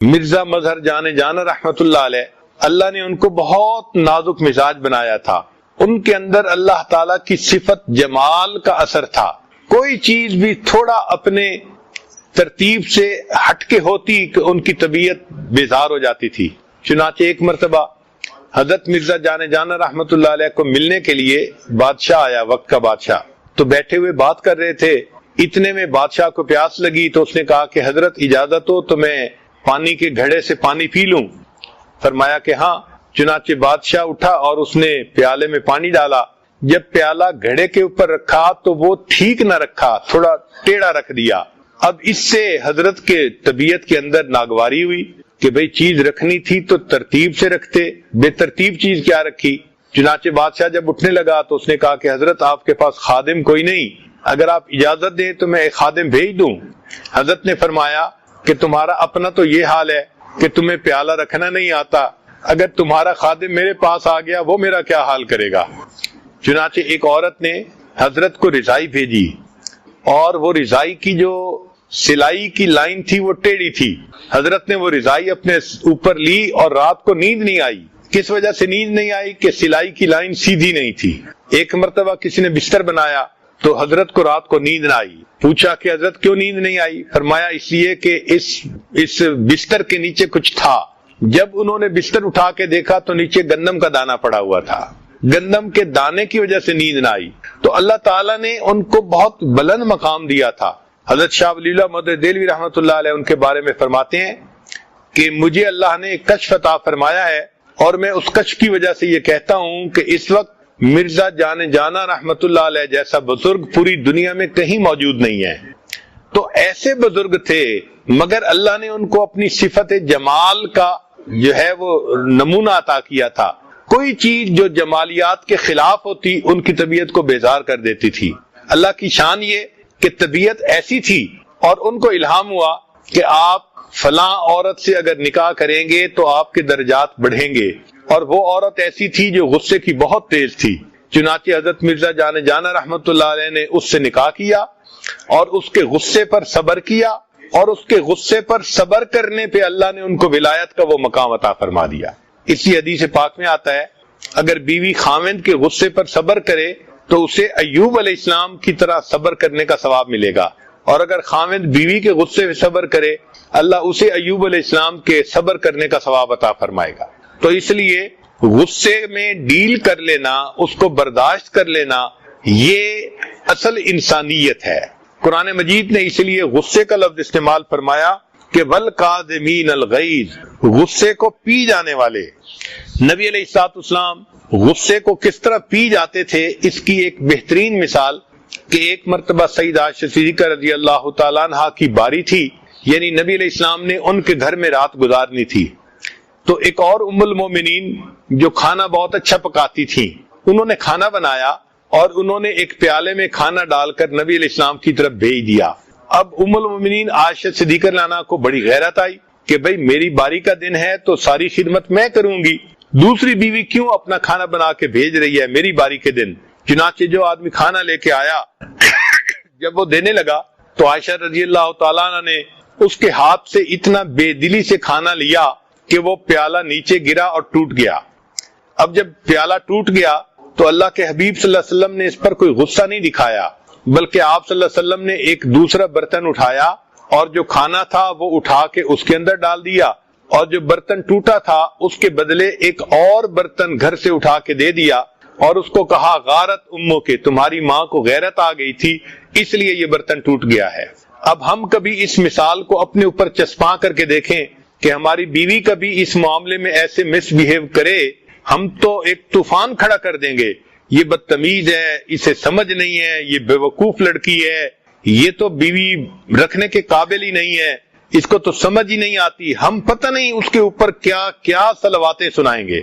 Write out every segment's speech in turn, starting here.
مرزا مظہر جان جانا رحمت اللہ علیہ، اللہ نے ان کو بہت نازک مزاج بنایا تھا، ان کے اندر اللہ تعالیٰ کی صفت جمال کا اثر تھا، کوئی چیز بھی تھوڑا اپنے ترتیب سے ہٹ کے ہوتی کہ ان کی طبیعت بیزار ہو جاتی تھی۔ چنانچہ ایک مرتبہ حضرت مرزا جان جانا رحمت اللہ علیہ کو ملنے کے لیے بادشاہ آیا، وقت کا بادشاہ، تو بیٹھے ہوئے بات کر رہے تھے، اتنے میں بادشاہ کو پیاس لگی تو اس نے کہا کہ حضرت اجازت ہو تو میں پانی کے گھڑے سے پانی پی لوں؟ فرمایا کہ ہاں۔ چنانچہ بادشاہ اٹھا اور اس نے پیالے میں پانی ڈالا، جب پیالہ گھڑے کے اوپر رکھا تو وہ ٹھیک نہ رکھا، تھوڑا ٹیڑھا رکھ دیا۔ اب اس سے حضرت کے طبیعت کے اندر ناگواری ہوئی کہ بھئی چیز رکھنی تھی تو ترتیب سے رکھتے، بے ترتیب چیز کیا رکھی؟ چنانچہ بادشاہ جب اٹھنے لگا تو اس نے کہا کہ حضرت آپ کے پاس خادم کوئی نہیں، اگر آپ اجازت دیں تو میں ایک خادم بھیج دوں؟ حضرت نے فرمایا کہ تمہارا اپنا تو یہ حال ہے کہ تمہیں پیالہ رکھنا نہیں آتا، اگر تمہارا خادم میرے پاس آ گیا وہ میرا کیا حال کرے گا؟ چنانچہ ایک عورت نے حضرت کو رضائی بھیجی، اور وہ رضائی کی جو سلائی کی لائن تھی وہ ٹیڑھی تھی، حضرت نے وہ رضائی اپنے اوپر لی اور رات کو نیند نہیں آئی۔ کس وجہ سے نیند نہیں آئی؟ کہ سلائی کی لائن سیدھی نہیں تھی۔ ایک مرتبہ کسی نے بستر بنایا تو حضرت کو رات کو نیند نہ آئی، پوچھا کہ حضرت کیوں نیند نہیں آئی؟ فرمایا اس لیے کہ اس بستر کے نیچے کچھ تھا۔ جب انہوں نے بستر اٹھا کے دیکھا تو نیچے گندم کا دانہ پڑا ہوا تھا، گندم کے دانے کی وجہ سے نیند نہ آئی۔ تو اللہ تعالیٰ نے ان کو بہت بلند مقام دیا تھا۔ حضرت شاہ ولی اللہ محدث دہلوی رحمۃ اللہ علیہ ان کے بارے میں فرماتے ہیں کہ مجھے اللہ نے ایک کشف عطا فرمایا ہے، اور میں اس کشف کی وجہ سے یہ کہتا ہوں کہ اس وقت مرزا جان جانا رحمت اللہ علیہ جیسا بزرگ پوری دنیا میں کہیں موجود نہیں ہے۔ تو ایسے بزرگ تھے، مگر اللہ نے ان کو اپنی صفت جمال کا جو ہے وہ نمونہ عطا کیا تھا۔ کوئی چیز جو جمالیات کے خلاف ہوتی ان کی طبیعت کو بیزار کر دیتی تھی۔ اللہ کی شان یہ کہ طبیعت ایسی تھی، اور ان کو الہام ہوا کہ آپ فلاں عورت سے اگر نکاح کریں گے تو آپ کے درجات بڑھیں گے، اور وہ عورت ایسی تھی جو غصے کی بہت تیز تھی۔ چنانچہ حضرت مرزا جان جانا رحمت اللہ علیہ نے اس سے نکاح کیا، اور اس کے غصے پر صبر کیا، اور اس کے غصے پر صبر کرنے پہ اللہ نے ان کو ولایت کا وہ مقام عطا فرما دیا۔ اسی حدیث پاک میں آتا ہے اگر بیوی خاوند کے غصے پر صبر کرے تو اسے ایوب علیہ السلام کی طرح صبر کرنے کا ثواب ملے گا، اور اگر خاوند بیوی کے غصے پہ صبر کرے اللہ اسے ایوب علیہ السلام کے صبر کرنے کا ثواب عطا فرمائے گا۔ تو اس لیے غصے میں ڈیل کر لینا، اس کو برداشت کر لینا، یہ اصل انسانیت ہے۔ قرآن مجید نے اس لیے غصے کا لفظ استعمال فرمایا کہ وَالْقَاذِمِينَ الْغَيْظَ، غصے کو پی جانے والے۔ نبی علیہ الصلوۃ والسلام غصے کو کس طرح پی جاتے تھے، اس کی ایک بہترین مثال کہ ایک مرتبہ سیدہ عائشہ صدیقہ رضی اللہ تعالیٰ عنہا کی باری تھی، یعنی نبی علیہ السلام نے ان کے گھر میں رات گزارنی تھی، تو ایک اور ام المومنین جو کھانا بہت اچھا پکاتی تھی، انہوں نے کھانا بنایا اور انہوں نے ایک پیالے میں کھانا ڈال کر نبی علیہ السلام کی طرف بھیج دیا۔ اب ام المومنین عائشہ صدیقہ رضی اللہ عنہا کو بڑی غیرت آئی کہ بھئی میری باری کا دن ہے تو ساری خدمت میں کروں گی، دوسری بیوی کیوں اپنا کھانا بنا کے بھیج رہی ہے میری باری کے دن؟ چنانچہ جو آدمی کھانا لے کے آیا جب وہ دینے لگا تو عائشہ رضی اللہ تعالیٰ عنہ نے اس کے ہاتھ سے اتنا بے دلی سے کھانا لیا کہ وہ پیالہ نیچے گرا اور ٹوٹ گیا۔ اب جب پیالہ ٹوٹ گیا تو اللہ کے حبیب صلی اللہ علیہ وسلم نے اس پر کوئی غصہ نہیں دکھایا، بلکہ آپ صلی اللہ علیہ وسلم نے ایک دوسرا برتن اٹھایا اور جو کھانا تھا وہ اٹھا کے اس کے اندر ڈال دیا، اور جو برتن ٹوٹا تھا اس کے بدلے ایک اور برتن گھر سے اٹھا کے دے دیا، اور اس کو کہا غارت امو کے، تمہاری ماں کو غیرت آ گئی تھی اس لیے یہ برتن ٹوٹ گیا ہے۔ اب ہم کبھی اس مثال کو اپنے اوپر چسپاں کر کے دیکھیں کہ ہماری بیوی کبھی اس معاملے میں ایسے مس بیہیو کرے، ہم تو ایک طوفان کھڑا کر دیں گے، یہ بدتمیز ہے، اسے سمجھ نہیں ہے، یہ بے وقوف لڑکی ہے، یہ تو بیوی رکھنے کے قابل ہی نہیں ہے، اس کو تو سمجھ ہی نہیں آتی، ہم پتہ نہیں اس کے اوپر کیا کیا صلواتیں سنائیں گے۔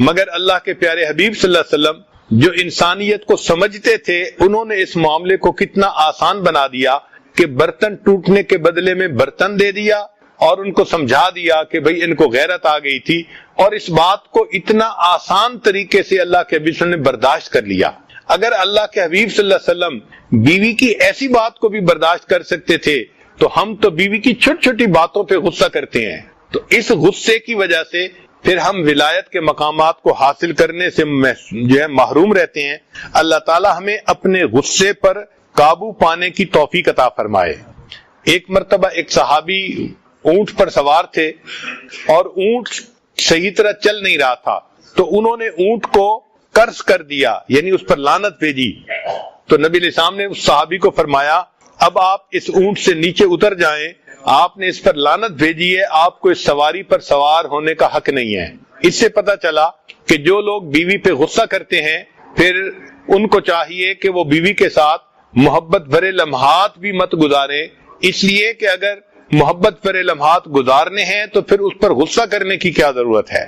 مگر اللہ کے پیارے حبیب صلی اللہ علیہ وسلم جو انسانیت کو سمجھتے تھے، انہوں نے اس معاملے کو کتنا آسان بنا دیا کہ برتن ٹوٹنے کے بدلے میں برتن دے دیا، اور ان کو سمجھا دیا کہ بھئی ان کو غیرت آ گئی تھی، اور اس بات کو اتنا آسان طریقے سے اللہ کے حبیب صلی اللہ علیہ وسلم نے برداشت کر لیا۔ اگر اللہ کے حبیب صلی اللہ علیہ وسلم بیوی کی ایسی بات کو بھی برداشت کر سکتے تھے تو ہم تو بیوی کی چھوٹی چھوٹی باتوں پہ غصہ کرتے ہیں۔ تو اس غصے کی وجہ سے پھر ہم ولایت کے مقامات کو حاصل کرنے سے جو ہے محروم رہتے ہیں۔ اللہ تعالی ہمیں اپنے غصے پر قابو پانے کی توفیق عطا فرمائے۔ ایک مرتبہ ایک صحابی اونٹ پر سوار تھے اور اونٹ صحیح طرح چل نہیں رہا تھا، تو انہوں نے اونٹ کو قرض کر دیا، یعنی اس پر لعنت بھیجی۔ تو نبی علیہ السلام نے اس صحابی کو فرمایا اب آپ اس اونٹ سے نیچے اتر جائیں، آپ نے اس پر لعنت بھیجی ہے، آپ کو اس سواری پر سوار ہونے کا حق نہیں ہے۔ اس سے پتا چلا کہ جو لوگ بیوی پہ غصہ کرتے ہیں پھر ان کو چاہیے کہ وہ بیوی کے ساتھ محبت بھرے لمحات بھی مت گزاریں، اس لیے کہ اگر محبت بھرے لمحات گزارنے ہیں تو پھر اس پر غصہ کرنے کی کیا ضرورت ہے۔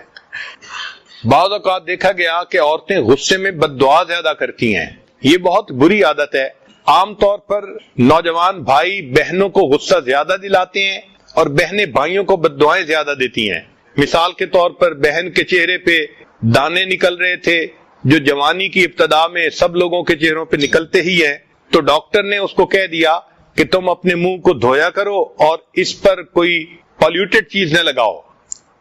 بعض اوقات دیکھا گیا کہ عورتیں غصے میں بد دعا زیادہ کرتی ہیں، یہ بہت بری عادت ہے۔ عام طور پر نوجوان بھائی بہنوں کو غصہ زیادہ دلاتے ہیں اور بہنیں بھائیوں کو بد دعائیں زیادہ دیتی ہیں۔ مثال کے طور پر بہن کے چہرے پہ دانے نکل رہے تھے جو جوانی کی ابتدا میں سب لوگوں کے چہروں پہ نکلتے ہی ہیں، تو ڈاکٹر نے اس کو کہہ دیا کہ تم اپنے منہ کو دھویا کرو اور اس پر کوئی پالیوٹڈ چیز نہ لگاؤ۔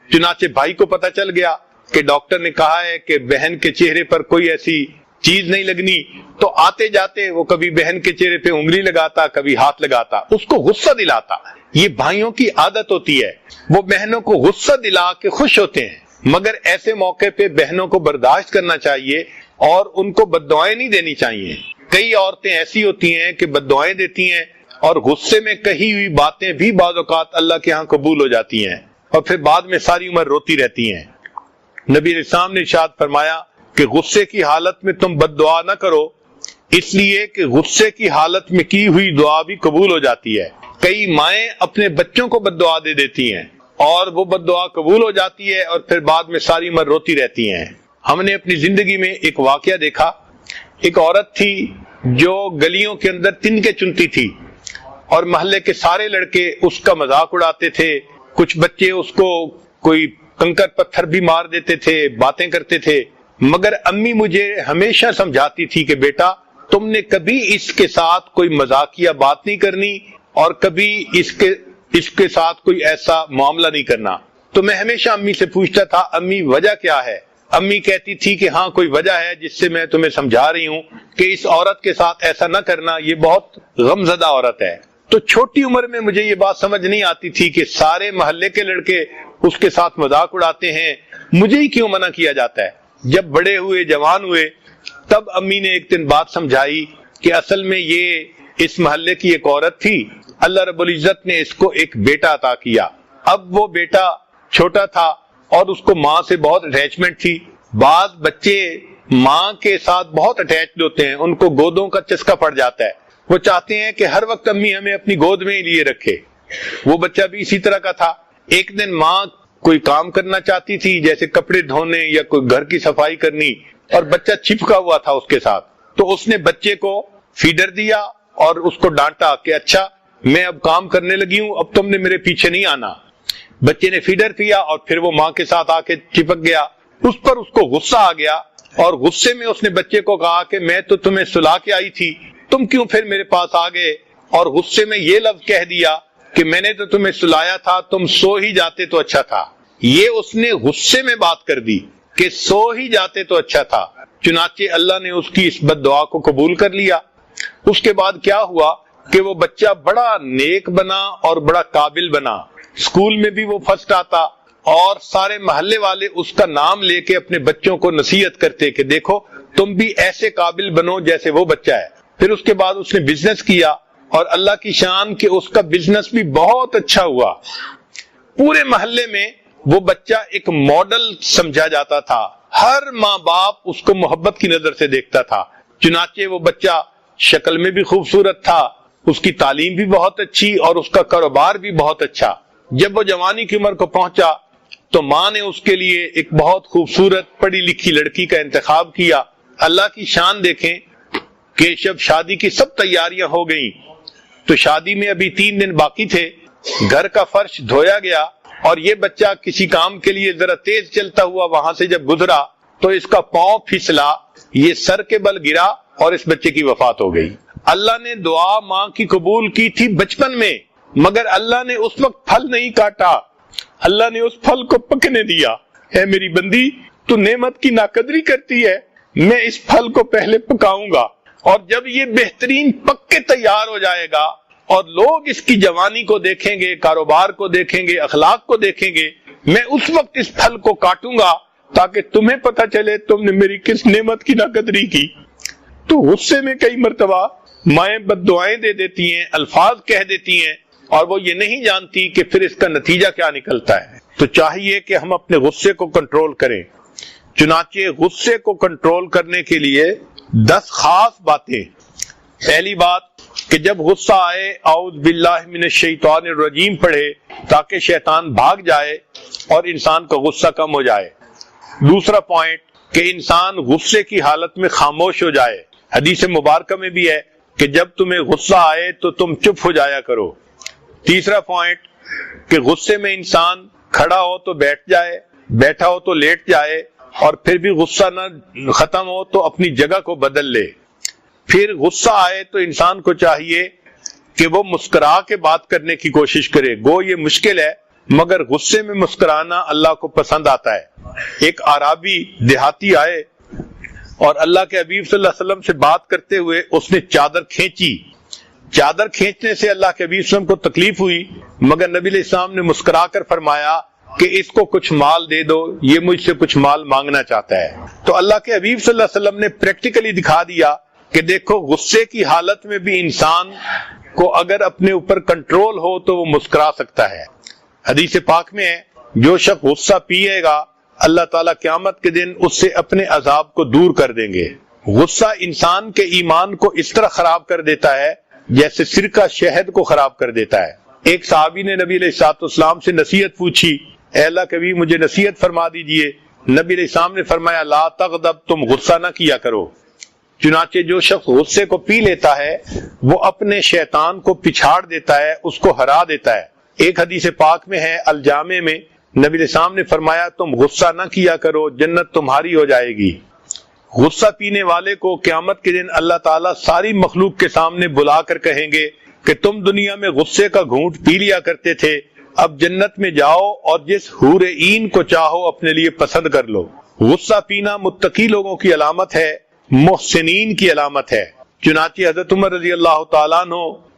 چنانچہ بھائی کو پتہ چل گیا کہ ڈاکٹر نے کہا ہے کہ بہن کے چہرے پر کوئی ایسی چیز نہیں لگنی، تو آتے جاتے وہ کبھی بہن کے چہرے پہ انگلی لگاتا، کبھی ہاتھ لگاتا، اس کو غصہ دلاتا۔ یہ بھائیوں کی عادت ہوتی ہے، وہ بہنوں کو غصہ دلا کے خوش ہوتے ہیں، مگر ایسے موقع پہ بہنوں کو برداشت کرنا چاہیے اور ان کو بد دعائیں نہیں دینی چاہیے۔ کئی عورتیں ایسی ہوتی ہیں کہ بد دعائیں دیتی ہیں اور غصے میں کہی ہوئی باتیں بھی بعض اوقات اللہ کے ہاں قبول ہو جاتی ہیں اور پھر بعد میں ساری عمر روتی رہتی ہیں۔ نبی علیہ السلام نے ارشاد فرمایا کہ غصے کی حالت میں تم بد دعا نہ کرو، اس لیے کہ غصے کی حالت میں کی ہوئی دعا بھی قبول ہو جاتی ہے۔ کئی مائیں اپنے بچوں کو بد دعا دے دیتی ہیں اور وہ بد دعا قبول ہو جاتی ہے اور پھر بعد میں ساری عمر روتی رہتی ہیں۔ ہم نے اپنی زندگی میں ایک واقعہ دیکھا، ایک عورت تھی جو گلیوں کے اندر تنکے چنتی تھی اور محلے کے سارے لڑکے اس کا مذاق اڑاتے تھے، کچھ بچے اس کو کوئی کنکر پتھر بھی مار دیتے تھے، باتیں کرتے تھے، مگر امی مجھے ہمیشہ سمجھاتی تھی کہ بیٹا تم نے کبھی اس کے ساتھ کوئی مذاقیہ بات نہیں کرنی اور کبھی اس کے ساتھ کوئی ایسا معاملہ نہیں کرنا۔ تو میں ہمیشہ امی سے پوچھتا تھا امی وجہ کیا ہے؟ امی کہتی تھی کہ ہاں کوئی وجہ ہے جس سے میں تمہیں سمجھا رہی ہوں کہ اس عورت کے ساتھ ایسا نہ کرنا، یہ بہت غمزدہ عورت ہے۔ تو چھوٹی عمر میں مجھے یہ بات سمجھ نہیں آتی تھی کہ سارے محلے کے لڑکے اس کے ساتھ مذاق اڑاتے ہیں، مجھے ہی کیوں منع کیا جاتا ہے۔ جب بڑے ہوئے، جوان ہوئے، تب امی نے ایک دن بات سمجھائی کہ اصل میں یہ اس محلے کی ایک عورت تھی، اللہ رب العزت نے اس کو ایک بیٹا عطا کیا۔ اب وہ بیٹا چھوٹا تھا اور اس کو ماں سے بہت اٹیچمنٹ تھی۔ بعض بچے ماں کے ساتھ بہت اٹیچڈ ہوتے ہیں، ان کو گودوں کا چسکا پڑ جاتا ہے، وہ چاہتے ہیں کہ ہر وقت امی ہمیں اپنی گود میں ہی لیے رکھے۔ وہ بچہ بھی اسی طرح کا تھا۔ ایک دن ماں کوئی کام کرنا چاہتی تھی جیسے کپڑے دھونے یا کوئی گھر کی صفائی کرنی، اور بچہ چپکا ہوا تھا اس کے ساتھ، تو اس نے بچے کو فیڈر دیا اور اس کو ڈانٹا کہ اچھا میں اب کام کرنے لگی ہوں، اب تم نے میرے پیچھے نہیں آنا۔ بچے نے فیڈر پیا اور پھر وہ ماں کے ساتھ آ کے چپک گیا۔ اس پر اس کو غصہ آ گیا اور غصے میں اس نے بچے کو کہا کہ میں تو تمہیں سلا کے آئی تھی، تم کیوں پھر میرے پاس آ گئے؟ اور غصے میں یہ لفظ کہہ دیا کہ میں نے تو تمہیں سلایا تھا، تم سو ہی جاتے تو اچھا تھا۔ یہ اس نے غصے میں بات کر دی کہ سو ہی جاتے تو اچھا تھا۔ چنانچہ اللہ نے اس کی اس بد دعا کو قبول کر لیا۔ اس کے بعد کیا ہوا کہ وہ بچہ بڑا نیک بنا اور بڑا قابل بنا، اسکول میں بھی وہ فرسٹ آتا اور سارے محلے والے اس کا نام لے کے اپنے بچوں کو نصیحت کرتے کہ دیکھو تم بھی ایسے قابل بنو جیسے وہ بچہ ہے۔ پھر اس کے بعد اس نے بزنس کیا اور اللہ کی شان کہ اس کا بزنس بھی بہت اچھا ہوا۔ پورے محلے میں وہ بچہ ایک ماڈل سمجھا جاتا تھا، ہر ماں باپ اس کو محبت کی نظر سے دیکھتا تھا۔ چنانچہ وہ بچہ شکل میں بھی خوبصورت تھا، اس کی تعلیم بھی بہت اچھی اور اس کا کاروبار بھی بہت اچھا۔ جب وہ جوانی کی عمر کو پہنچا تو ماں نے اس کے لیے ایک بہت خوبصورت پڑھی لکھی لڑکی کا انتخاب کیا۔ اللہ کی شان دیکھیں کہ جب شادی کی سب تیاریاں ہو گئیں تو شادی میں ابھی 3 دن باقی تھے، گھر کا فرش دھویا گیا اور یہ بچہ کسی کام کے لیے ذرا تیز چلتا ہوا وہاں سے جب گزرا تو اس کا پاؤں پھسلا، یہ سر کے بل گرا اور اس بچے کی وفات ہو گئی۔ اللہ نے دعا ماں کی قبول کی تھی بچپن میں، مگر اللہ نے اس وقت پھل نہیں کاٹا اللہ نے اس پھل کو پکنے دیا. اے میری بندی تو نعمت کی ناقدری کرتی ہے، میں اس پھل کو پہلے پکاؤں گا، اور جب یہ بہترین پک کے تیار ہو جائے گا اور لوگ اس کی جوانی کو دیکھیں گے، کاروبار کو دیکھیں گے، اخلاق کو دیکھیں گے، میں اس وقت اس پھل کو کاٹوں گا تاکہ تمہیں پتہ چلے تم نے میری کس نعمت کی ناقدری کی. تو غصے میں کئی مرتبہ مائیں بد دعائیں دے دیتی ہیں، الفاظ کہہ دیتی ہیں، اور وہ یہ نہیں جانتی کہ پھر اس کا نتیجہ کیا نکلتا ہے. تو چاہیے کہ ہم اپنے غصے کو کنٹرول کریں. چنانچہ غصے کو کنٹرول کرنے کے لیے 10 خاص باتیں. پہلی بات کہ جب غصہ آئے اعوذ باللہ من الشیطان الرجیم پڑھے تاکہ شیطان بھاگ جائے اور انسان کا غصہ کم ہو جائے. دوسرا پوائنٹ کہ انسان غصے کی حالت میں خاموش ہو جائے. حدیث مبارکہ میں بھی ہے کہ جب تمہیں غصہ آئے تو تم چپ ہو جایا کرو. تیسرا پوائنٹ کہ غصے میں انسان کھڑا ہو تو بیٹھ جائے، بیٹھا ہو تو لیٹ جائے، اور پھر بھی غصہ نہ ختم ہو تو اپنی جگہ کو بدل لے. پھر غصہ آئے تو انسان کو چاہیے کہ وہ مسکرا کے بات کرنے کی کوشش کرے. گو یہ مشکل ہے مگر غصے میں مسکرانا اللہ کو پسند آتا ہے. ایک اعرابی دیہاتی آئے اور اللہ کے حبیب صلی اللہ علیہ وسلم سے بات کرتے ہوئے اس نے چادر کھینچی. چادر کھینچنے سے اللہ کے حبیب صلی اللہ علیہ وسلم کو تکلیف ہوئی، مگر نبی علیہ السلام نے مسکرا کر فرمایا کہ اس کو کچھ مال دے دو، یہ مجھ سے کچھ مال مانگنا چاہتا ہے. تو اللہ کے حبیب صلی اللہ علیہ وسلم نے پریکٹیکلی دکھا دیا کہ دیکھو غصے کی حالت میں بھی انسان کو اگر اپنے اوپر کنٹرول ہو تو وہ مسکرا سکتا ہے. حدیث پاک میں ہے جو شخص غصہ پیے گا اللہ تعالیٰ قیامت کے دن اس سے اپنے عذاب کو دور کر دیں گے. غصہ انسان کے ایمان کو اس طرح خراب کر دیتا ہے جیسے سرکہ شہد کو خراب کر دیتا ہے. ایک صحابی نے نبی علیہ السلام سے نصیحت پوچھی، اے اللہ کے نبی مجھے نصیحت فرما دیجئے. نبی علیہ السلام نے فرمایا لا تغضب، تم غصہ نہ کیا کرو. چنانچہ جو شخص غصے کو پی لیتا ہے وہ اپنے شیطان کو پچھاڑ دیتا ہے، اس کو ہرا دیتا ہے. ایک حدیث پاک میں ہے الجامع میں نبی علیہ السلام نے فرمایا تم غصہ نہ کیا کرو، جنت تمہاری ہو جائے گی. غصہ پینے والے کو قیامت کے دن اللہ تعالیٰ ساری مخلوق کے سامنے بلا کر کہیں گے کہ تم دنیا میں غصے کا گھونٹ پی لیا کرتے تھے، اب جنت میں جاؤ اور جس حور عین کو چاہو اپنے لیے پسند کر لو. غصہ پینا متقی لوگوں کی علامت ہے، محسنین کی علامت ہے. چنانچہ حضرت عمر رضی اللہ تعالیٰ عنہ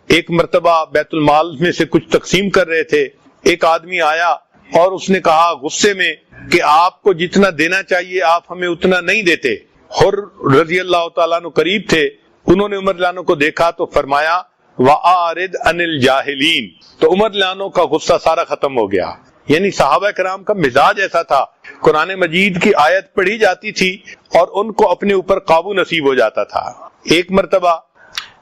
ایک مرتبہ بیت المال میں سے کچھ تقسیم کر رہے تھے. ایک آدمی آیا اور اس نے کہا غصے میں کہ آپ کو جتنا دینا چاہیے آپ ہمیں اتنا نہیں دیتے. حر رضی اللہ تعالیٰ عنہ قریب تھے، انہوں نے عمر رضی اللہ عنہ کو دیکھا تو فرمایا وَأَعْرِضْ عَنِ الْجَاهِلِينَ، تو عمر رضی اللہ عنہ کا غصہ سارا ختم ہو گیا. یعنی صحابہ کرام کا مزاج ایسا تھا، قرآن مجید کی آیت پڑھی جاتی تھی اور ان کو اپنے اوپر قابو نصیب ہو جاتا تھا. ایک مرتبہ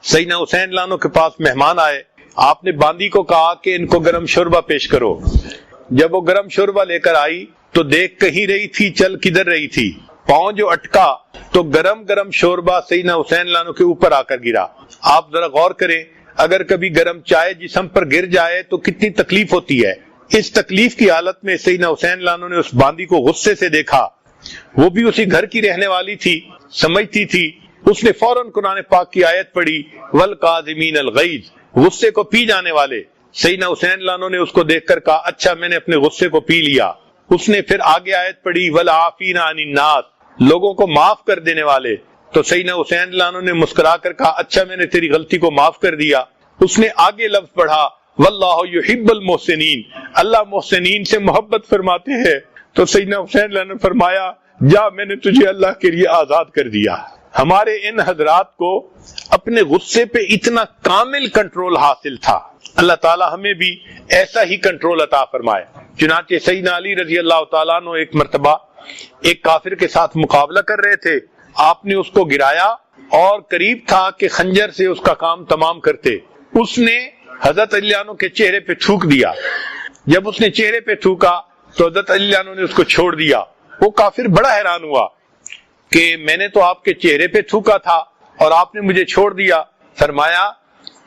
سیدنا حسین رضی اللہ عنہ کے پاس مہمان آئے، آپ نے باندی کو کہا کہ ان کو گرم شوربہ پیش کرو. جب وہ گرم شوربہ لے کر آئی تو دیکھ کہیں رہی تھی چل کدھر رہی تھی، پاؤں جو اٹکا تو گرم گرم شوربہ سیدنا حسین رضی اللہ عنہ کے اوپر آ کر گرا. آپ ذرا غور کریں، اگر کبھی گرم چائے جسم پر گر جائے تو کتنی تکلیف ہوتی ہے. اس تکلیف کی حالت میں سیدنا حسین رضی اللہ عنہ نے اس باندی کو غصے سے دیکھا، وہ بھی اسی گھر کی رہنے والی تھی، سمجھتی تھی. اس نے فوراً قرآن پاک کی آیت پڑھی والکاظمین الغیظ، غصے کو پی جانے والے. سیدنا حسین رضی اللہ عنہ نے اس کو دیکھ کر کہا اچھا میں نے اپنے غصے کو پی لیا. اس نے پھر آگے آیت پڑھی والعافین عن الناس، لوگوں کو معاف کر دینے والے. تو سیدنا حسین رضی اللہ عنہ نے مسکرا کر کہا اچھا میں نے تیری غلطی کو معاف کر دیا. اس نے آگے لفظ پڑھا واللہ یحب المحسنین، اللہ محسنین سے محبت فرماتے ہیں. تو سیدنا حسین رضی اللہ عنہ نے فرمایا جا میں نے تجھے اللہ کے لیے آزاد کر دیا. ہمارے ان حضرات کو اپنے غصے پہ اتنا کامل کنٹرول حاصل تھا. اللہ تعالی ہمیں بھی ایسا ہی کنٹرول عطا فرمائے. چنانچہ سیدنا علی رضی اللہ تعالیٰ عنہ ایک مرتبہ ایک کافر کے ساتھ مقابلہ کر رہے تھے. آپ نے اس کو گرایا اور قریب تھا کہ خنجر سے اس کا کام تمام کرتے. اس نے حضرت علی عنہ کے چہرے پہ تھوک دیا. جب اس نے چہرے پہ تھوکا تو حضرت علی عنہ نے اس کو چھوڑ دیا. وہ کافر بڑا حیران ہوا کہ میں نے تو آپ کے چہرے پہ تھوکا تھا اور آپ نے مجھے چھوڑ دیا. فرمایا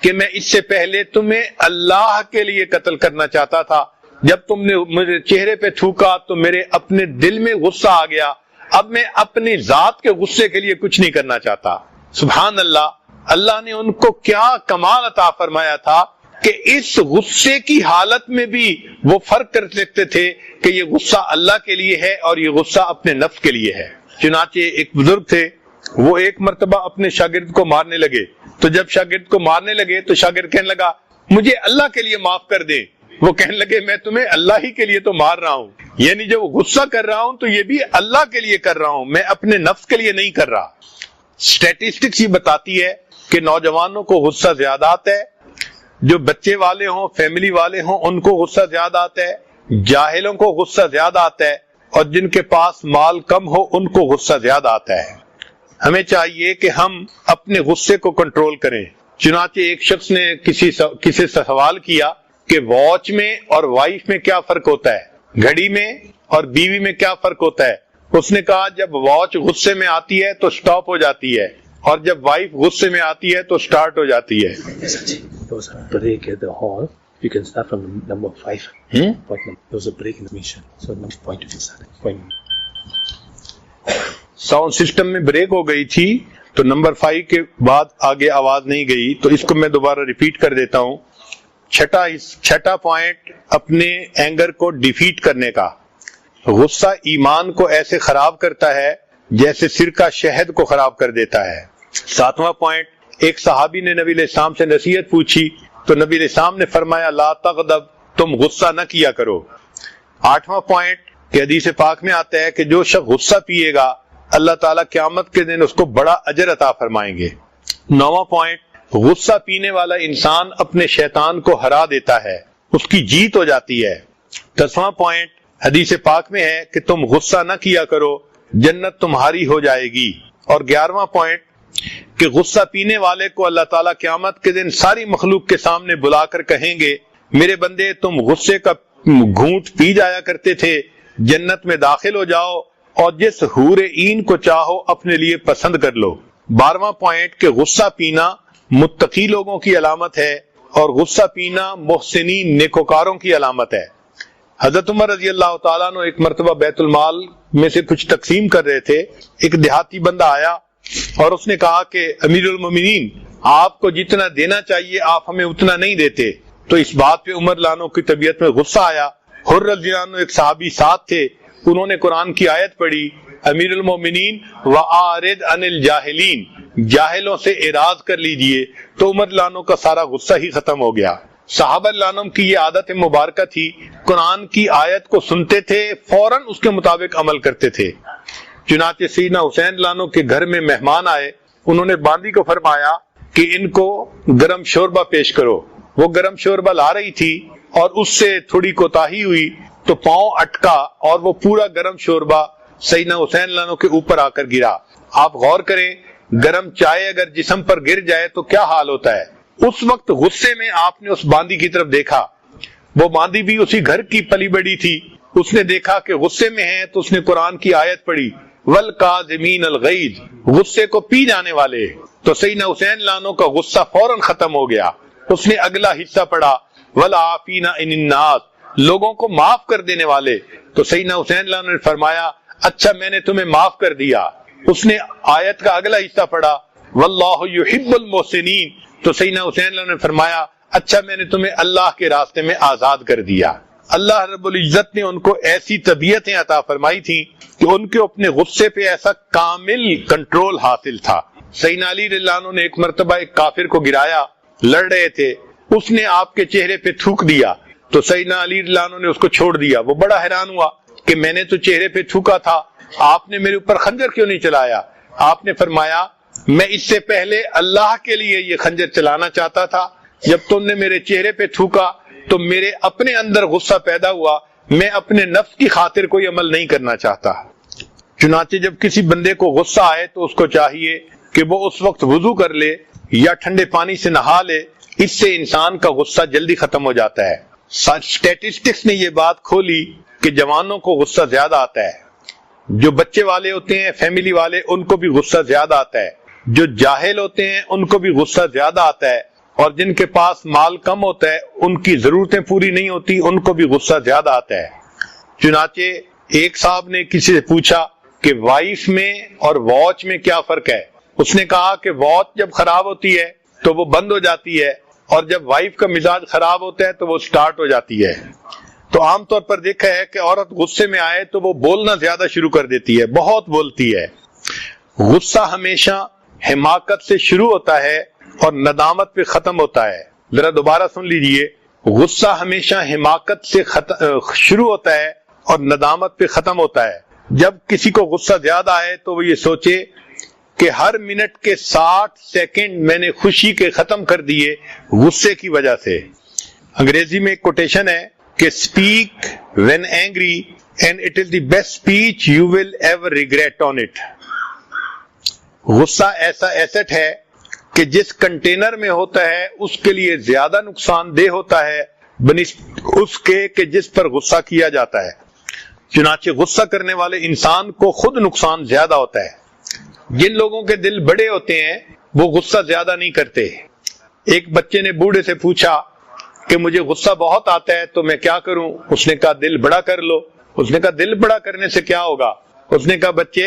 کہ میں اس سے پہلے تمہیں اللہ کے لیے قتل کرنا چاہتا تھا، جب تم نے مجھے چہرے پہ تھوکا تو میرے اپنے دل میں غصہ آ گیا، اب میں اپنی ذات کے غصے کے لیے کچھ نہیں کرنا چاہتا. سبحان اللہ، اللہ نے ان کو کیا کمال عطا فرمایا تھا کہ اس غصے کی حالت میں بھی وہ فرق کر سکتے تھے کہ یہ غصہ اللہ کے لیے ہے اور یہ غصہ اپنے نفس کے لیے ہے۔ چنانچہ ایک بزرگ تھے، وہ ایک مرتبہ اپنے شاگرد کو مارنے لگے، تو جب شاگرد کو مارنے لگے تو شاگرد کہنے لگا مجھے اللہ کے لیے معاف کر دیں۔ وہ کہنے لگے میں تمہیں اللہ ہی کے لیے تو مار رہا ہوں، یعنی جب غصہ کر رہا ہوں تو یہ بھی اللہ کے لیے کر رہا ہوں، میں اپنے نفس کے لیے نہیں کر رہا۔ اسٹیٹسٹکس یہ بتاتی ہے کہ نوجوانوں کو غصہ زیادہ آتا ہے، جو بچے والے ہوں، فیملی والے ہوں، ان کو غصہ زیادہ آتا ہے، جاہلوں کو غصہ زیادہ آتا ہے، اور جن کے پاس مال کم ہو ان کو غصہ زیادہ آتا ہے۔ ہمیں چاہیے کہ ہم اپنے غصے کو کنٹرول کریں۔ چنانچہ ایک شخص نے کسی سے سوال کیا کہ واچ میں اور وائف میں کیا فرق ہوتا ہے، گھڑی میں اور بیوی میں کیا فرق ہوتا ہے؟ اس نے کہا جب واچ غصے میں آتی ہے تو سٹاپ ہو جاتی ہے، اور جب وائف غصے میں آتی ہے تو سٹارٹ ہو جاتی ہے۔ There was a break at the hall. You can start from number 5. Point number. There was a break in the mission. So number point you can start. Point. Sound system میں break ہو گئی تھی تو number 5 کے بعد آگے آواز نہیں گئی، تو اس کو میں دوبارہ ریپیٹ کر دیتا ہوں۔ چھٹا پوائنٹ اپنے اینگر کو ڈیفیٹ کرنے کا۔ غصہ ایمان کو ایسے خراب کرتا ہے جیسے سرکہ شہد کو خراب کر دیتا ہے۔ 7واں پوائنٹ، ایک صحابی نے نبی علیہ السلام سے نصیحت پوچھی تو نبی علیہ السلام نے فرمایا لا تغضب، تم غصہ نہ کیا کرو۔ 8واں پوائنٹ کہ حدیث پاک میں آتا ہے کہ جو شخص غصہ پیے گا اللہ تعالیٰ قیامت کے دن اس کو بڑا اجر عطا فرمائیں گے۔ 9واں پوائنٹ، غصہ پینے والا انسان اپنے شیطان کو ہرا دیتا ہے، اس کی جیت ہو جاتی ہے۔ 10واں پوائنٹ حدیث پاک میں ہے کہ تم غصہ نہ کیا کرو، جنت تمہاری ہو جائے گی۔ اور 11واں پوائنٹ کہ غصہ پینے والے کو اللہ تعالیٰ قیامت کے دن ساری مخلوق کے سامنے بلا کر کہیں گے میرے بندے تم غصے کا گھونٹ پی جایا کرتے تھے، جنت میں داخل ہو جاؤ اور جس حور عین کو چاہو اپنے لیے پسند کر لو۔ 12واں پوائنٹ کہ غصہ پینا متقی لوگوں کی علامت ہے اور غصہ پینا محسنین نیکوکاروں کی علامت ہے۔ حضرت عمر رضی اللہ تعالیٰ عنہ ایک مرتبہ بیت المال میں سے کچھ تقسیم کر رہے تھے، ایک دیہاتی بندہ آیا اور اس نے کہا کہ امیر المومنین آپ کو جتنا دینا چاہیے آپ ہمیں اتنا نہیں دیتے۔ تو اس بات پہ عمر لانو کی طبیعت میں غصہ آیا۔ حر رضی اللہ عنہ ایک صحابی ساتھ تھے، انہوں نے قرآن کی آیت پڑھی امیر المومنین وَآرِدْ عَنِ الْجَاهِلِينَ، جاہلوں سے اعراض کر لیجئے، تو عمر لانو کا سارا غصہ ہی ختم ہو گیا۔ صحابہ لانم کی یہ عادت مبارکہ تھی، قرآن کی آیت کو سنتے تھے فوراً اس کے مطابق عمل کرتے تھے۔ چنانچہ سیدنا حسین لانو کے گھر میں مہمان آئے، انہوں نے باندی کو فرمایا کہ ان کو گرم شوربہ پیش کرو۔ وہ گرم شوربہ لا رہی تھی اور اس سے تھوڑی کوتاہی ہوئی تو پاؤں اٹکا اور وہ پورا گرم شوربہ سیدنا حسین لانو کے اوپر آ کر گرا۔ آپ غور کریں، گرم چائے اگر جسم پر گر جائے تو کیا حال ہوتا ہے۔ اس وقت غصے میں آپ نے اس باندی کی طرف دیکھا، وہ باندی بھی اسی گھر کی پلی بڑی تھی، اس نے دیکھا کہ غصے میں ہے تو اس نے قرآن کی آیت پڑھی وَالْقَاذِمِينَ الْغَيْظَ، غصے کو پی جانے والے، تو سیدنا حسین لانو کا غصہ فوراً ختم ہو گیا۔ اس نے اگلا حصہ پڑھا وَالْعَافِينَ عَنِ النَّاسِ، لوگوں کو معاف کر دینے والے، تو سیدنا حسین لانو نے فرمایا اچھا میں نے تمہیں معاف کر دیا۔ اس نے آیت کا اگلا حصہ پڑھا وَاللَّهُ يُحِبُّ الْمُحْسِنِينَ، تو سیدنا حسین لانو نے فرمایا اچھا میں نے تمہیں اللہ کے راستے میں آزاد کر دیا۔ اللہ رب العزت نے ان کو ایسی طبیعتیں عطا فرمائی تھی کہ ان کے اپنے غصے پہ ایسا کامل کنٹرول حاصل تھا۔ سیدنا علی رضی اللہ عنہ نے ایک مرتبہ ایک کافر کو گرایا، لڑ رہے تھے، اس نے آپ کے چہرے پہ تھوک دیا تو سیدنا علی رضی اللہ عنہ نے اس کو چھوڑ دیا۔ وہ بڑا حیران ہوا کہ میں نے تو چہرے پہ تھوکا تھا، آپ نے میرے اوپر خنجر کیوں نہیں چلایا؟ آپ نے فرمایا میں اس سے پہلے اللہ کے لیے یہ خنجر چلانا چاہتا تھا، جب تم نے میرے چہرے پہ تھوکا تو میرے اپنے اندر غصہ پیدا ہوا، میں اپنے نفس کی خاطر کوئی عمل نہیں کرنا چاہتا۔ چنانچہ جب کسی بندے کو غصہ آئے تو اس کو چاہیے کہ وہ اس وقت وضو کر لے یا ٹھنڈے پانی سے نہا لے، اس سے انسان کا غصہ جلدی ختم ہو جاتا ہے۔ اسٹیٹسٹکس نے یہ بات کھولی کہ جوانوں کو غصہ زیادہ آتا ہے، جو بچے والے ہوتے ہیں فیملی والے ان کو بھی غصہ زیادہ آتا ہے، جو جاہل ہوتے ہیں ان کو بھی غصہ زیادہ آتا ہے، اور جن کے پاس مال کم ہوتا ہے ان کی ضرورتیں پوری نہیں ہوتی ان کو بھی غصہ زیادہ آتا ہے۔ چنانچہ ایک صاحب نے کسی سے پوچھا کہ وائف میں اور واچ میں کیا فرق ہے؟ اس نے کہا کہ واچ جب خراب ہوتی ہے تو وہ بند ہو جاتی ہے اور جب وائف کا مزاج خراب ہوتا ہے تو وہ سٹارٹ ہو جاتی ہے. تو عام طور پر دیکھا ہے کہ عورت غصے میں آئے تو وہ بولنا زیادہ شروع کر دیتی ہے، بہت بولتی ہے. غصہ ہمیشہ حماقت سے شروع ہوتا ہے اور ندامت پہ ختم ہوتا ہے. ذرا دوبارہ سن لیجئے، غصہ ہمیشہ حماقت سے شروع ہوتا ہے اور ندامت پہ ختم ہوتا ہے. جب کسی کو غصہ زیادہ آئے تو وہ یہ سوچے کہ ہر منٹ کے 60 سیکنڈ میں نے خوشی کے ختم کر دیے غصے کی وجہ سے. انگریزی میں ایک کوٹیشن ہے کہ speak when angry and it is the best speech you will ever regret on it. غصہ ایسا ایسٹ ہے کہ جس کنٹینر میں ہوتا ہے اس کے لیے زیادہ نقصان دہ ہوتا ہے بنسبت اس کے کہ جس پر غصہ کیا جاتا ہے. چنانچہ غصہ کرنے والے انسان کو خود نقصان زیادہ ہوتا ہے. جن لوگوں کے دل بڑے ہوتے ہیں وہ غصہ زیادہ نہیں کرتے. ایک بچے نے بوڑھے سے پوچھا کہ مجھے غصہ بہت آتا ہے تو میں کیا کروں؟ اس نے کہا دل بڑا کر لو. اس نے کہا دل بڑا کرنے سے کیا ہوگا؟ اس نے کہا بچے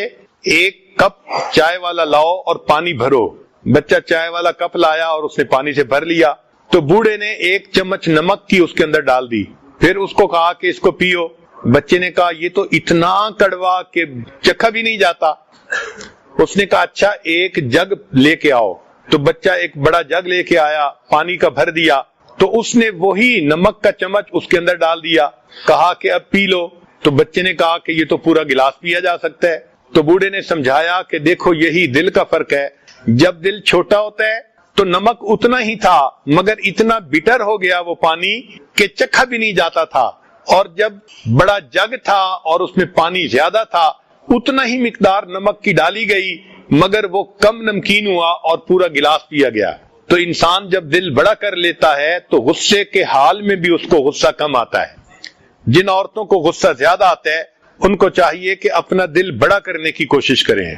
ایک کپ چائے والا لاؤ اور پانی بھرو. بچہ چائے والا کپ لایا اور اس نے پانی سے بھر لیا. تو بوڑھے نے 1 چمچ نمک کی اس کے اندر ڈال دی. پھر اس کو کہا کہ اس کو پیو. بچے نے کہا یہ تو اتنا کڑوا کہ چکھا بھی نہیں جاتا. اس نے کہا اچھا ایک جگ لے کے آؤ. تو بچہ ایک بڑا جگ لے کے آیا، پانی کا بھر دیا. تو اس نے وہی نمک کا چمچ اس کے اندر ڈال دیا، کہا کہ اب پی لو. تو بچے نے کہا کہ یہ تو پورا گلاس پیا جا سکتا ہے. تو بوڑھے نے سمجھایا کہ دیکھو یہی دل کا فرق ہے. جب دل چھوٹا ہوتا ہے تو نمک اتنا ہی تھا مگر اتنا بیٹر ہو گیا وہ پانی کہ چکھا بھی نہیں جاتا تھا. اور جب بڑا جگ تھا اور اس میں پانی زیادہ تھا اتنا ہی مقدار نمک کی ڈالی گئی مگر وہ کم نمکین ہوا اور پورا گلاس پیا گیا. تو انسان جب دل بڑا کر لیتا ہے تو غصے کے حال میں بھی اس کو غصہ کم آتا ہے. جن عورتوں کو غصہ زیادہ آتا ہے ان کو چاہیے کہ اپنا دل بڑا کرنے کی کوشش کریں.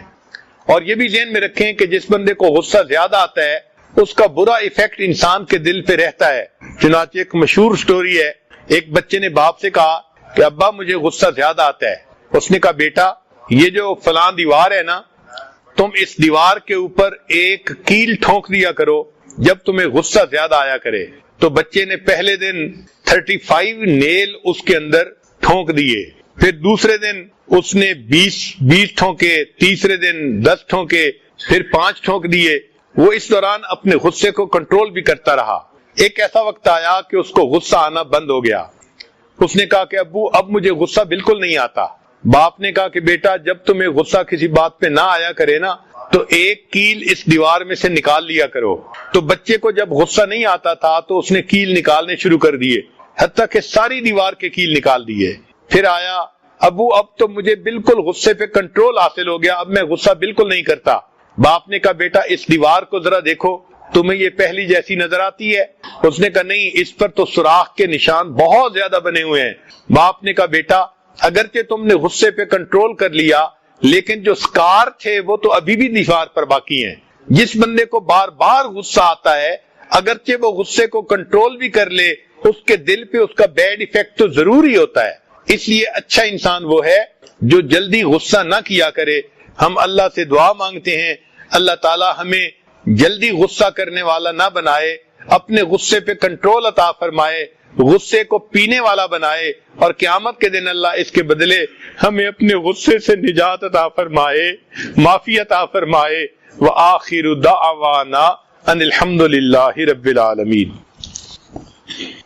اور یہ بھی ذہن میں رکھیں کہ جس بندے کو غصہ زیادہ آتا ہے اس کا برا ایفیکٹ انسان کے دل پہ رہتا ہے. چنانچہ ایک مشہور سٹوری ہے، ایک بچے نے باپ سے کہا کہ ابا مجھے غصہ زیادہ آتا ہے. اس نے کہا بیٹا یہ جو فلاں دیوار ہے نا، تم اس دیوار کے اوپر ایک کیل ٹھونک دیا کرو جب تمہیں غصہ زیادہ آیا کرے. تو بچے نے پہلے دن 35 نیل اس کے اندر ٹھونک دیے. پھر دوسرے دن اس نے 20 ٹھونکے، تیسرے دن 10 ٹھونکے، پھر 5 ٹھونک دیے. وہ اس دوران اپنے غصے کو کنٹرول بھی کرتا رہا. ایک ایسا وقت آیا کہ اس کو غصہ آنا بند ہو گیا. اس نے کہا کہ ابو اب مجھے غصہ بالکل نہیں آتا. باپ نے کہا کہ بیٹا جب تمہیں غصہ کسی بات پہ نہ آیا کرے نا تو ایک کیل اس دیوار میں سے نکال لیا کرو. تو بچے کو جب غصہ نہیں آتا تھا تو اس نے کیل نکالنے شروع کر دیے، حتیٰ کہ ساری دیوار کے کیل نکال دیے. پھر آیا ابو اب تو مجھے بالکل غصے پہ کنٹرول حاصل ہو گیا، اب میں غصہ بالکل نہیں کرتا. باپ نے کہا بیٹا اس دیوار کو ذرا دیکھو، تمہیں یہ پہلی جیسی نظر آتی ہے؟ اس نے کہا نہیں، اس پر تو سوراخ کے نشان بہت زیادہ بنے ہوئے ہیں. باپ نے کہا بیٹا اگرچہ تم نے غصے پہ کنٹرول کر لیا لیکن جو سکار تھے وہ تو ابھی بھی دیوار پر باقی ہیں. جس بندے کو بار بار غصہ آتا ہے اگرچہ وہ غصے کو کنٹرول بھی کر لے اس کے دل پہ اس کا بیڈ ایفیکٹ تو ضرور ہی ہوتا ہے. اس لیے اچھا انسان وہ ہے جو جلدی غصہ نہ کیا کرے. ہم اللہ سے دعا مانگتے ہیں اللہ تعالی ہمیں جلدی غصہ کرنے والا نہ بنائے، اپنے غصے پہ کنٹرول عطا فرمائے، غصے کو پینے والا بنائے، اور قیامت کے دن اللہ اس کے بدلے ہمیں اپنے غصے سے نجات عطا فرمائے، معافی عطا فرمائے. وآخر دعوانا ان الحمد للہ رب العالمین.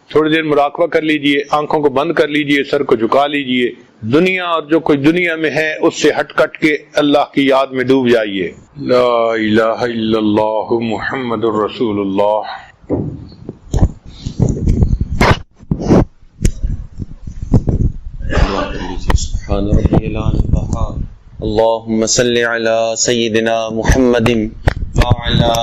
تھوڑی دیر مراقبہ کر لیجئے، آنکھوں کو بند کر لیجئے، سر کو جھکا لیجئے. دنیا اور جو کوئی دنیا میں ہے اس سے ہٹ کٹ کے اللہ کی یاد میں ڈوب جائیے. لا الہ الا اللہ محمد الرسول اللہ. سبحان ربی العظیم. اللهم صل على سيدنا محمد وعلى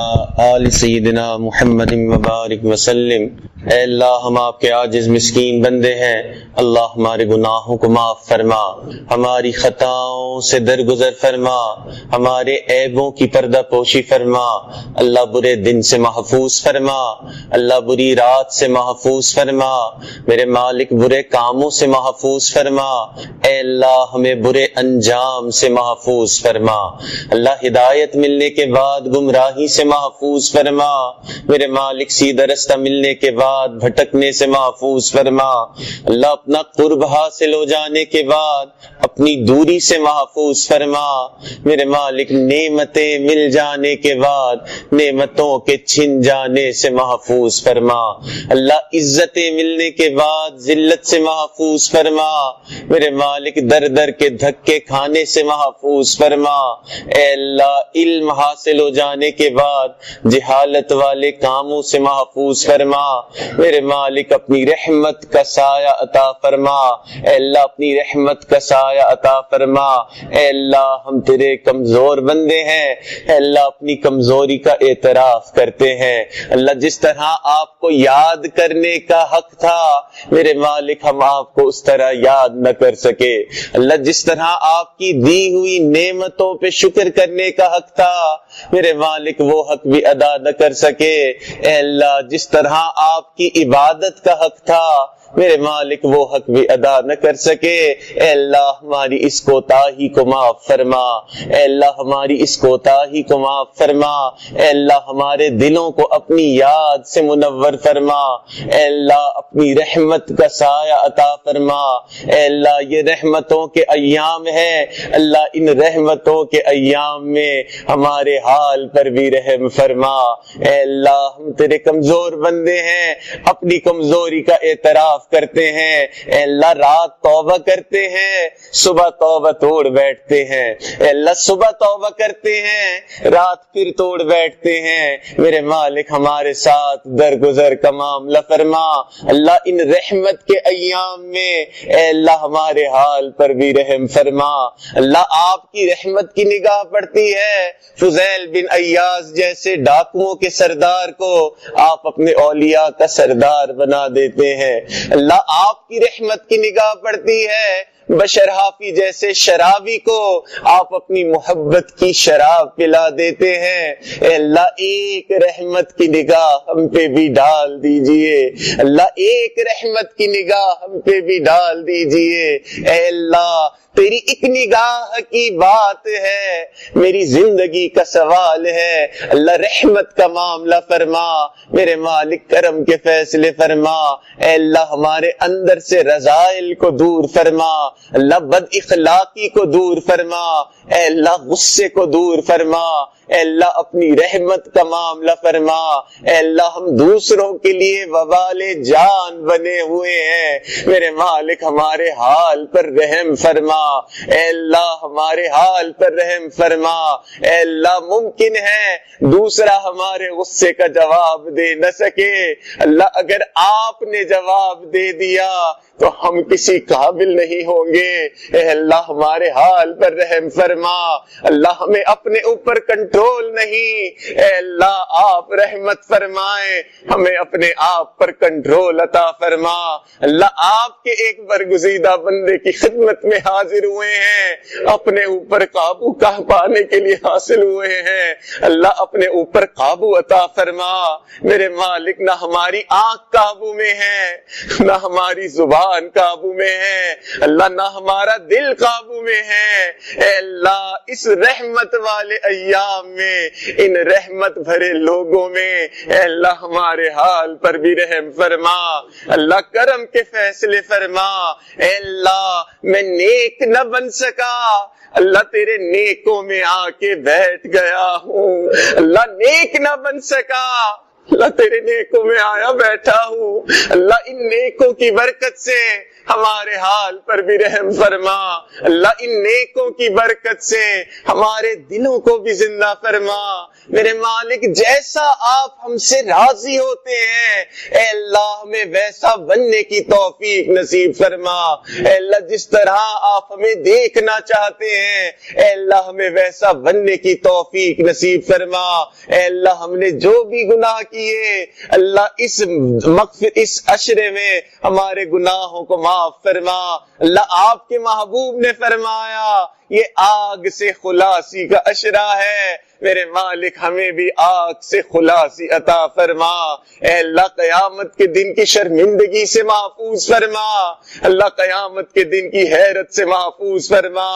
آل سيدنا محمد وبارك وسلم. اے اللہ ہم آپ کے عاجز مسکین بندے ہیں، اللہ ہمارے گناہوں کو معاف فرما، ہماری خطاؤں سے درگزر فرما، ہمارے عیبوں کی پردہ پوشی فرما، اللہ برے دن سے محفوظ فرما، اللہ بری رات سے محفوظ فرما، میرے مالک برے کاموں سے محفوظ فرما، اے اللہ ہمیں برے انجام سے محفوظ فرما، اللہ ہدایت ملنے کے بعد گمراہی سے محفوظ فرما، میرے مالک سیدھا رستہ ملنے کے بعد بھٹکنے سے محفوظ فرما، اللہ اپنا قرب حاصل ہو جانے کے بعد اپنی دوری سے محفوظ فرما، میرے مالک نعمتیں مل جانے کے بعد نعمتوں کے چھن جانے سے محفوظ فرما، اللہ عزتیں ملنے کے بعد ذلت سے محفوظ فرما، میرے مالک در در کے دھکے کھانے سے محفوظ فرما، اے اللہ علم حاصل ہو جانے کے بعد جہالت والے کاموں سے محفوظ فرما، میرے مالک اپنی رحمت کا سایہ عطا فرما، اے اللہ اپنی رحمت کا سایہ عطا فرما، اے اللہ ہم تیرے کمزور بندے ہیں، اے اللہ اپنی کمزوری کا اعتراف کرتے ہیں، اللہ جس طرح آپ کو یاد کرنے کا حق تھا میرے مالک ہم آپ کو اس طرح یاد نہ کر سکے، اللہ جس طرح آپ کی دی ہوئی نعمتوں پہ شکر کرنے کا حق تھا میرے مالک وہ حق بھی ادا نہ کر سکے، اے اللہ جس طرح آپ کی عبادت کا حق تھا میرے مالک وہ حق بھی ادا نہ کر سکے، اے اللہ ہماری اس کوتاہی کو معاف فرما، اے اللہ ہماری اس کوتاہی کو معاف فرما، اے اللہ ہمارے دلوں کو اپنی یاد سے منور فرما، اے اللہ اپنی رحمت کا سایہ عطا فرما، اے اللہ یہ رحمتوں کے ایام ہیں، اللہ ان رحمتوں کے ایام میں ہمارے حال پر بھی رحم فرما، اے اللہ ہم تیرے کمزور بندے ہیں، اپنی کمزوری کا اعتراف کرتے ہیں، اے اللہ رات توبہ کرتے ہیں صبح توبہ توڑ بیٹھتے ہیں، اے اللہ صبح توبہ کرتے ہیں رات پھر توڑ بیٹھتے ہیں، میرے مالک ہمارے ساتھ درگزر کا معاملہ فرما، اللہ ان رحمت کے ایام میں اے اللہ ہمارے حال پر بھی رحم فرما، اللہ آپ کی رحمت کی نگاہ پڑتی ہے فضیل بن ایاز جیسے ڈاکوؤں کے سردار کو آپ اپنے اولیاء کا سردار بنا دیتے ہیں، اللہ آپ کی رحمت کی نگاہ پڑتی ہے بشر حافی جیسے شرابی کو آپ اپنی محبت کی شراب پلا دیتے ہیں، اے اللہ ایک رحمت کی نگاہ ہم پہ بھی ڈال دیجئے، اللہ ایک رحمت کی نگاہ ہم پہ بھی ڈال دیجئے، اے اللہ تیری ایک نگاہ کی بات ہے، میری زندگی کا سوال ہے، اللہ رحمت کا معاملہ فرما، میرے مالک کرم کے فیصلے فرما، اے اللہ ہمارے اندر سے رذائل کو دور فرما، اللہ بد اخلاقی کو دور فرما، اے اللہ غصے کو دور فرما، اے اللہ اپنی رحمت کا معاملہ فرما، اے اللہ ہم دوسروں کے لیے وبال جان بنے ہوئے ہیں، میرے مالک ہمارے حال پر رحم فرما، اے اللہ ہمارے حال پر رحم فرما، اے اللہ ممکن ہے دوسرا ہمارے غصے کا جواب دے نہ سکے، اللہ اگر آپ نے جواب دے دیا تو ہم کسی قابل نہیں ہوں گے، اے اللہ ہمارے حال پر رحم فرما، اللہ ہمیں اپنے اوپر کنٹرول نہیں، اے اللہ آپ رحمت فرمائیں، ہمیں اپنے آپ پر کنٹرول عطا فرما، اللہ آپ کے ایک برگزیدہ بندے کی خدمت میں حاضر ہوئے ہیں، اپنے اوپر قابو پانے کے لیے حاصل ہوئے ہیں، اللہ اپنے اوپر قابو عطا فرما، میرے مالک نہ ہماری آنکھ قابو میں ہے نہ ہماری زبان قابو میں ہے، اللہ نہ ہمارا دل قابو میں ہے، اے اللہ اس رحمت والے ایام میں ان رحمت بھرے لوگوں میں اے اللہ ہمارے حال پر بھی رحم فرما، اللہ کرم کے فیصلے فرما، اے اللہ میں نیک نہ بن سکا، اللہ تیرے نیکوں میں آ کے بیٹھ گیا ہوں، اللہ نیک نہ بن سکا، اللہ تیرے نیکوں میں آیا بیٹھا ہوں، اللہ ان نیکوں کی برکت سے ہمارے حال پر بھی رحم فرما اللہ، ان نیکوں کی برکت سے ہمارے دلوں کو بھی زندہ فرما میرے مالک، جیسا آپ ہم سے راضی ہوتے ہیں اے اللہ ہمیں ویسا بننے کی توفیق نصیب فرما، اے اللہ جس طرح آپ ہمیں دیکھنا چاہتے ہیں اے اللہ ہمیں ویسا بننے کی توفیق نصیب فرما، اے اللہ ہم نے جو بھی گناہ کیے اللہ اس عشرے میں ہمارے گناہوں کو معاف فرما، اللہ آپ کے محبوب نے فرمایا یہ آگ سے خلاصی کا عشرہ ہے، میرے مالک ہمیں بھی آگ سے خلاصی عطا فرما، اے اللہ قیامت کے دن کی شرمندگی سے محفوظ فرما، اللہ قیامت کے دن کی حیرت سے محفوظ فرما،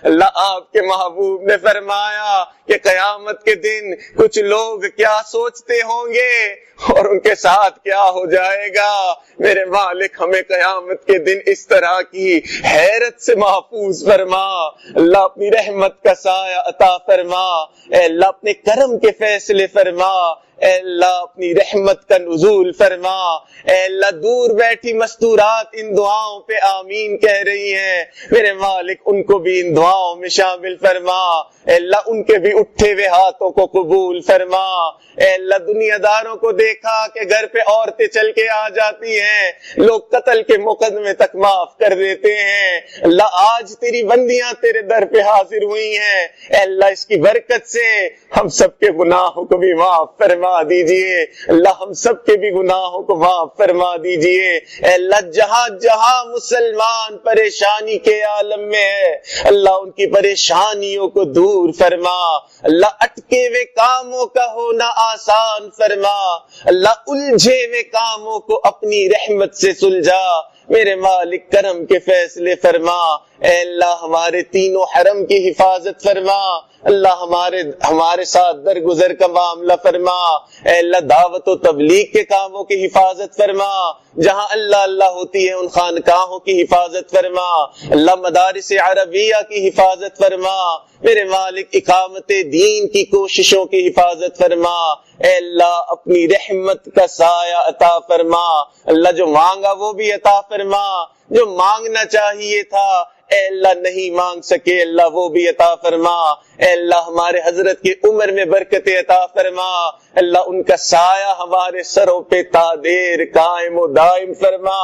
اللہ آپ کے محبوب نے فرمایا کہ قیامت کے دن کچھ لوگ کیا سوچتے ہوں گے اور ان کے ساتھ کیا ہو جائے گا، میرے مالک ہمیں قیامت کے دن اس طرح کی حیرت سے محفوظ فرما، اللہ اپنی رحمت کا سایہ عطا فرما، اے اللہ اپنے کرم کے فیصلے فرما، اے اللہ اپنی رحمت کا نزول فرما، اے اللہ دور بیٹھی مستورات ان دعاؤں پہ آمین کہہ رہی ہیں میرے مالک ان کو بھی ان دعاؤں میں شامل فرما، اے اللہ ان کے بھی اٹھے ہوئے ہاتھوں کو قبول فرما، اے اللہ دنیا داروں کو دیکھا کہ گھر پہ عورتیں چل کے آ جاتی ہیں، لوگ قتل کے مقدمے تک معاف کر دیتے ہیں، اللہ آج تیری بندیاں تیرے در پہ حاضر ہوئی ہیں، اے اللہ اس کی برکت سے ہم سب کے گناہوں کو بھی معاف فرما دیجئے، اللہ ہم سب کے بھی گناہوں کو معاف فرما دیجئے، اے اللہ جہاں جہاں مسلمان پریشانی کے عالم میں ہے اللہ ان کی پریشانیوں کو دور فرما، اللہ اٹکے ہوئے کاموں کا ہونا آسان فرما، اللہ الجھے ہوئے کاموں کو اپنی رحمت سے سلجھا، میرے مالک کرم کے فیصلے فرما، اے اللہ ہمارے تینوں حرم کی حفاظت فرما، اللہ ہمارے ساتھ درگزر کا معاملہ فرما، اے اللہ دعوت و تبلیغ کے کاموں کی حفاظت فرما، جہاں اللہ اللہ ہوتی ہے ان خانقاہوں کی حفاظت فرما، اللہ مدارس عربیہ کی حفاظت فرما، میرے مالک اقامت دین کی کوششوں کی حفاظت فرما، اے اللہ اپنی رحمت کا سایہ عطا فرما، اللہ جو مانگا وہ بھی عطا فرما، جو مانگنا چاہیے تھا اے اللہ نہیں مانگ سکے اللہ وہ بھی عطا فرما، اے اللہ ہمارے حضرت کی عمر میں برکت عطا فرما، اللہ ان کا سایہ ہمارے سروں پہ تا دیر قائم و دائم فرما۔